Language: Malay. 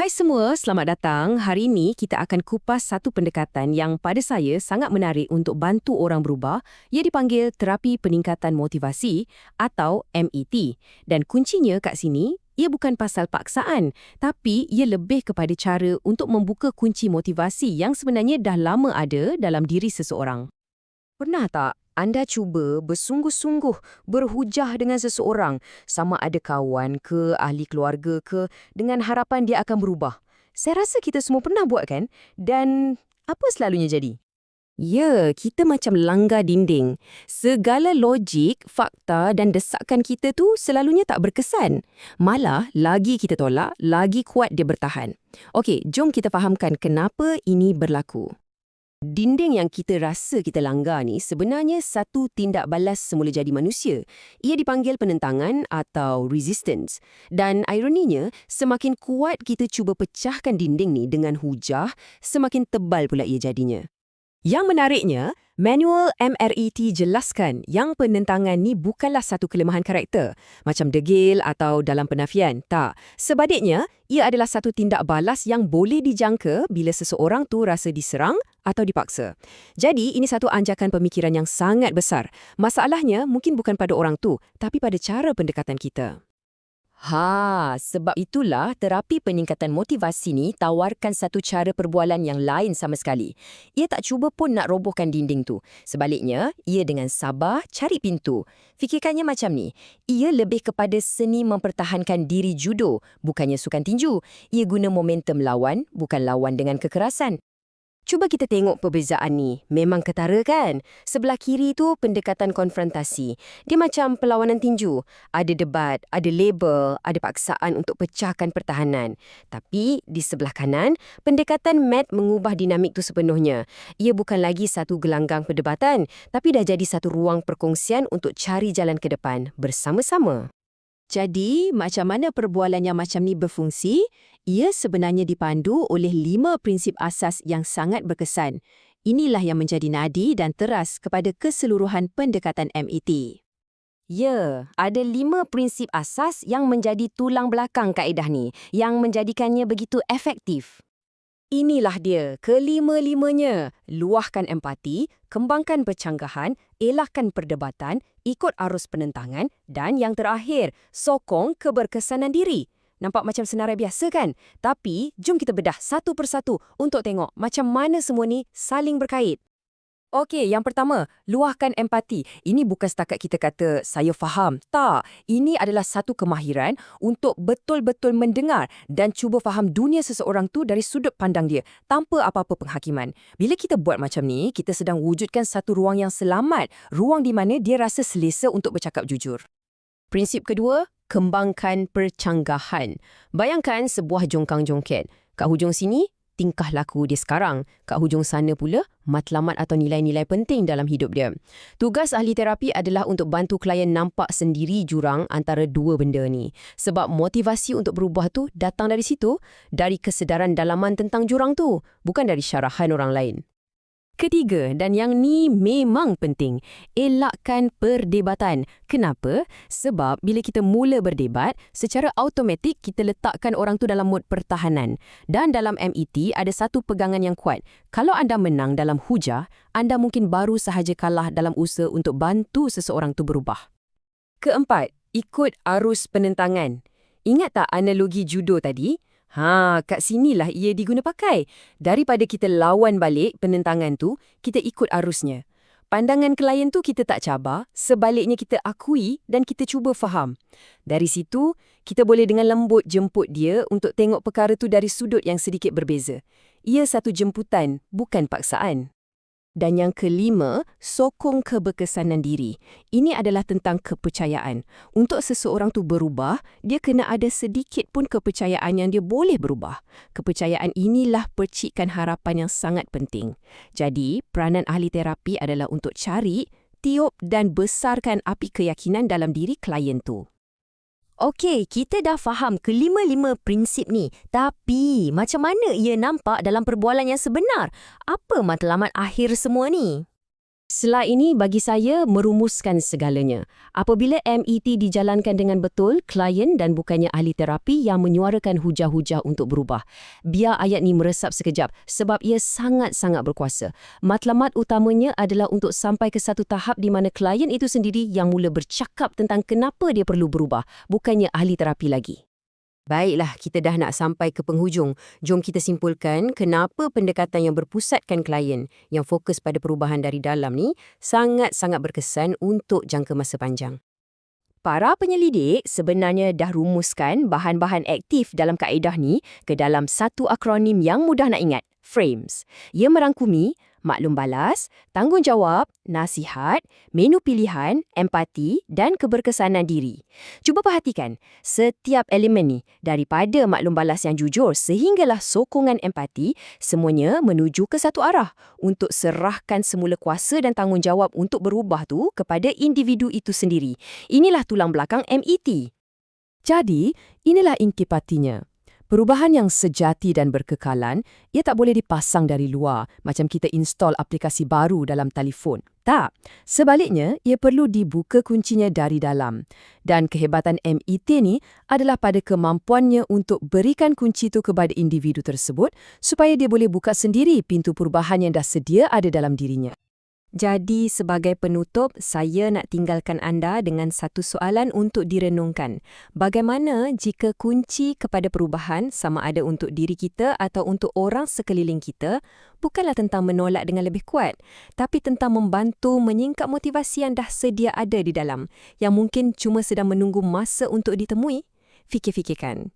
Hai semua, selamat datang. Hari ini kita akan kupas satu pendekatan yang pada saya sangat menarik untuk bantu orang berubah. Ia dipanggil terapi peningkatan motivasi atau MET. Dan kuncinya kat sini, ia bukan pasal paksaan, tapi ia lebih kepada cara untuk membuka kunci motivasi yang sebenarnya dah lama ada dalam diri seseorang. Pernah tak anda cuba bersungguh-sungguh berhujah dengan seseorang, sama ada kawan ke, ahli keluarga ke, dengan harapan dia akan berubah? Saya rasa kita semua pernah buat kan? Dan apa selalunya jadi? Ya, kita macam langgar dinding. Segala logik, fakta dan desakan kita tu selalunya tak berkesan. Malah, lagi kita tolak, lagi kuat dia bertahan. Okey, jom kita fahamkan kenapa ini berlaku. Dinding yang kita rasa kita langgar ni sebenarnya satu tindak balas semula jadi manusia. Ia dipanggil penentangan atau resistance. Dan ironinya, semakin kuat kita cuba pecahkan dinding ni dengan hujah, semakin tebal pula ia jadinya. Yang menariknya, manual MRET jelaskan yang penentangan ni bukanlah satu kelemahan karakter, macam degil atau dalam penafian. Tak. Sebaliknya, ia adalah satu tindak balas yang boleh dijangka bila seseorang tu rasa diserang atau dipaksa. Jadi, ini satu anjakan pemikiran yang sangat besar. Masalahnya mungkin bukan pada orang tu, tapi pada cara pendekatan kita. Sebab itulah terapi peningkatan motivasi ni tawarkan satu cara perbualan yang lain sama sekali. Ia tak cuba pun nak robohkan dinding tu. Sebaliknya, ia dengan sabar cari pintu. Fikirkannya macam ni, ia lebih kepada seni mempertahankan diri judo, bukannya sukan tinju. Ia guna momentum lawan, bukan lawan dengan kekerasan. Cuba kita tengok perbezaan ni. Memang ketara kan? Sebelah kiri tu pendekatan konfrontasi. Dia macam perlawanan tinju. Ada debat, ada label, ada paksaan untuk pecahkan pertahanan. Tapi di sebelah kanan, pendekatan Matt mengubah dinamik tu sepenuhnya. Ia bukan lagi satu gelanggang perdebatan, tapi dah jadi satu ruang perkongsian untuk cari jalan ke depan bersama-sama. Jadi, macam mana perbualan yang macam ni berfungsi? Ia sebenarnya dipandu oleh 5 prinsip asas yang sangat berkesan. Inilah yang menjadi nadi dan teras kepada keseluruhan pendekatan MET. Ya, ada 5 prinsip asas yang menjadi tulang belakang kaedah ni, yang menjadikannya begitu efektif. Inilah dia, kelima-limanya. Luahkan empati, kembangkan percanggahan, elakkan perdebatan, ikut arus penentangan dan yang terakhir, sokong keberkesanan diri. Nampak macam senarai biasa kan? Tapi, jom kita bedah satu persatu untuk tengok macam mana semua ni saling berkait. Okey, yang pertama, luahkan empati. Ini bukan setakat kita kata, saya faham. Tak, ini adalah satu kemahiran untuk betul-betul mendengar dan cuba faham dunia seseorang tu dari sudut pandang dia, tanpa apa-apa penghakiman. Bila kita buat macam ni, kita sedang wujudkan satu ruang yang selamat, ruang di mana dia rasa selesa untuk bercakap jujur. Prinsip kedua, kembangkan percanggahan. Bayangkan sebuah jongkang-jongket. Kat hujung sini, tingkah laku dia sekarang. Kat hujung sana pula, matlamat atau nilai-nilai penting dalam hidup dia. Tugas ahli terapi adalah untuk bantu klien nampak sendiri jurang antara dua benda ni. Sebab motivasi untuk berubah tu datang dari situ, dari kesedaran dalaman tentang jurang tu, bukan dari syarahan orang lain. Ketiga, dan yang ni memang penting, elakkan perdebatan. Kenapa? Sebab bila kita mula berdebat, secara automatik kita letakkan orang tu dalam mod pertahanan. Dan dalam MET ada satu pegangan yang kuat. Kalau anda menang dalam hujah, anda mungkin baru sahaja kalah dalam usaha untuk bantu seseorang tu berubah. Keempat, ikut arus penentangan. Ingat tak analogi judo tadi? Kat sinilah ia diguna pakai. Daripada kita lawan balik penentangan tu, kita ikut arusnya. Pandangan klien tu kita tak cabar, sebaliknya kita akui dan kita cuba faham. Dari situ, kita boleh dengan lembut jemput dia untuk tengok perkara tu dari sudut yang sedikit berbeza. Ia satu jemputan, bukan paksaan. Dan yang kelima, sokong keberkesanan diri. Ini adalah tentang kepercayaan. Untuk seseorang tu berubah, dia kena ada sedikit pun kepercayaan yang dia boleh berubah. Kepercayaan inilah percikan harapan yang sangat penting. Jadi, peranan ahli terapi adalah untuk cari, tiup dan besarkan api keyakinan dalam diri klien tu. Okey, kita dah faham kelima-lima prinsip ni. Tapi, macam mana ia nampak dalam perbualan yang sebenar? Apa matlamat akhir semua ni? Slide ini bagi saya merumuskan segalanya. Apabila MET dijalankan dengan betul, klien dan bukannya ahli terapi yang menyuarakan hujah-hujah untuk berubah. Biar ayat ni meresap sekejap sebab ia sangat-sangat berkuasa. Matlamat utamanya adalah untuk sampai ke satu tahap di mana klien itu sendiri yang mula bercakap tentang kenapa dia perlu berubah, bukannya ahli terapi lagi. Baiklah, kita dah nak sampai ke penghujung. Jom kita simpulkan kenapa pendekatan yang berpusatkan klien, yang fokus pada perubahan dari dalam ni, sangat-sangat berkesan untuk jangka masa panjang. Para penyelidik sebenarnya dah rumuskan bahan-bahan aktif dalam kaedah ni ke dalam satu akronim yang mudah nak ingat, FRAMES. Ia merangkumi maklum balas, tanggungjawab, nasihat, menu pilihan, empati dan keberkesanan diri. Cuba perhatikan, setiap elemen ni, daripada maklum balas yang jujur sehinggalah sokongan empati, semuanya menuju ke satu arah untuk serahkan semula kuasa dan tanggungjawab untuk berubah tu kepada individu itu sendiri. Inilah tulang belakang MET. Jadi, inilah inkipatinya. Perubahan yang sejati dan berkekalan, ia tak boleh dipasang dari luar, macam kita install aplikasi baru dalam telefon. Tak. Sebaliknya, ia perlu dibuka kuncinya dari dalam. Dan kehebatan MET ni adalah pada kemampuannya untuk berikan kunci itu kepada individu tersebut supaya dia boleh buka sendiri pintu perubahan yang dah sedia ada dalam dirinya. Jadi, sebagai penutup, saya nak tinggalkan anda dengan satu soalan untuk direnungkan. Bagaimana jika kunci kepada perubahan, sama ada untuk diri kita atau untuk orang sekeliling kita, bukanlah tentang menolak dengan lebih kuat, tapi tentang membantu menyingkap motivasi yang dah sedia ada di dalam, yang mungkin cuma sedang menunggu masa untuk ditemui? Fikir-fikirkan.